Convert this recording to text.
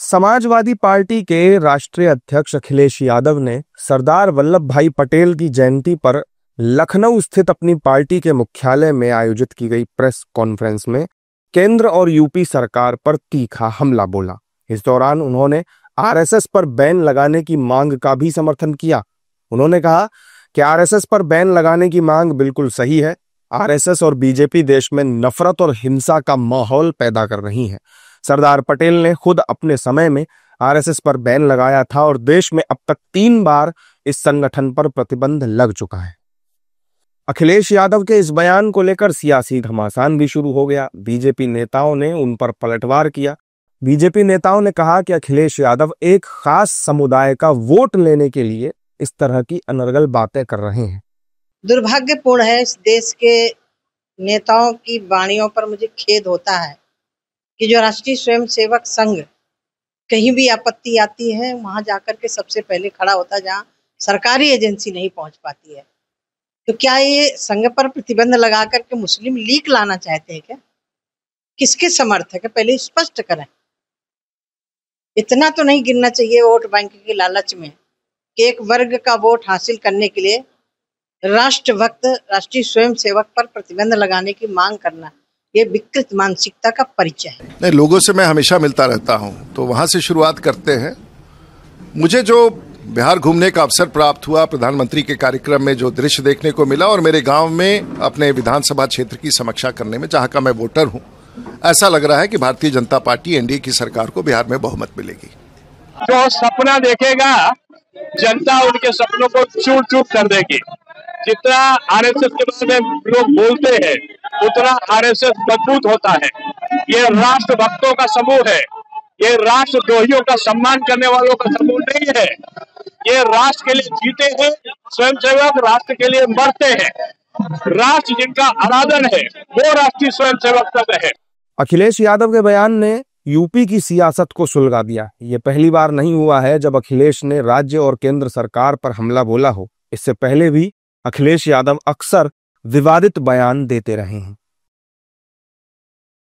Samajwadi party के राष्ट्रीय अध्यक्ष अखिलेश यादव ने सरदार वल्लभ भाई पटेल की जयंती पर लखनऊ स्थित अपनी पार्टी के मुख्यालय में आयोजित की गई प्रेस कॉन्फ्रेंस में केंद्र और यूपी सरकार पर तीखा हमला बोला। इस दौरान उन्होंने आरएसएस पर बैन लगाने की मांग का भी समर्थन किया। उन्होंने कहा कि आरएसएस पर बैन लगाने की मांग बिल्कुल सही है। आरएसएस और बीजेपी देश में नफरत और हिंसा का माहौल पैदा कर रही है। सरदार पटेल ने खुद अपने समय में आरएसएस पर बैन लगाया था और देश में अब तक 3 बार इस संगठन पर प्रतिबंध लग चुका है। अखिलेश यादव के इस बयान को लेकर सियासी घमासान भी शुरू हो गया। बीजेपी नेताओं ने उन पर पलटवार किया। बीजेपी नेताओं ने कहा कि अखिलेश यादव एक खास समुदाय का वोट लेने के लिए इस तरह की अनर्गल बातें कर रहे हैं। दुर्भाग्यपूर्ण है, इस देश के नेताओं की वाणियों पर मुझे खेद होता है कि जो राष्ट्रीय स्वयंसेवक संघ कहीं भी आपत्ति आती है वहां जाकर के सबसे पहले खड़ा होता है जहां सरकारी एजेंसी नहीं पहुंच पाती है। तो क्या ये संघ पर प्रतिबंध लगा करके मुस्लिम लीग लाना चाहते हैं क्या? किसके समर्थक है, पहले स्पष्ट करें। इतना तो नहीं गिरना चाहिए वोट बैंक के लालच में कि एक वर्ग का वोट हासिल करने के लिए राष्ट्रभक्त राष्ट्रीय स्वयंसेवक पर प्रतिबंध लगाने की मांग करना, ये विकृत मानसिकता का परिचय है। नहीं, लोगों से मैं हमेशा मिलता रहता हूं, तो वहां से शुरुआत करते हैं। मुझे जो बिहार घूमने का अवसर प्राप्त हुआ, प्रधानमंत्री के कार्यक्रम में जो दृश्य देखने को मिला और मेरे गांव में अपने विधानसभा क्षेत्र की समीक्षा करने में, जहां का मैं वोटर हूं, ऐसा लग रहा है कि भारतीय जनता पार्टी एनडीए की सरकार को बिहार में बहुमत मिलेगी। जो सपना देखेगा जनता उनके सपनों को चूर चूर कर देगी। जितना आरएसएस के बारे में लोग बोलते हैं उतना आरएसएस मजबूत होता है। ये राष्ट्र भक्तों का समूह है, ये राष्ट्रद्रोहियों का सम्मान करने वालों का समूह नहीं है। ये राष्ट्र के लिए जीते हैं, स्वयंसेवक राष्ट्र के लिए मरते हैं। राष्ट्र जिनका आराधन है वो राष्ट्रीय स्वयंसेवक संघ है। अखिलेश यादव के बयान ने यूपी की सियासत को सुलगा दिया। ये पहली बार नहीं हुआ है जब अखिलेश ने राज्य और केंद्र सरकार पर हमला बोला हो। इससे पहले भी अखिलेश यादव अक्सर विवादित बयान देते रहे हैं।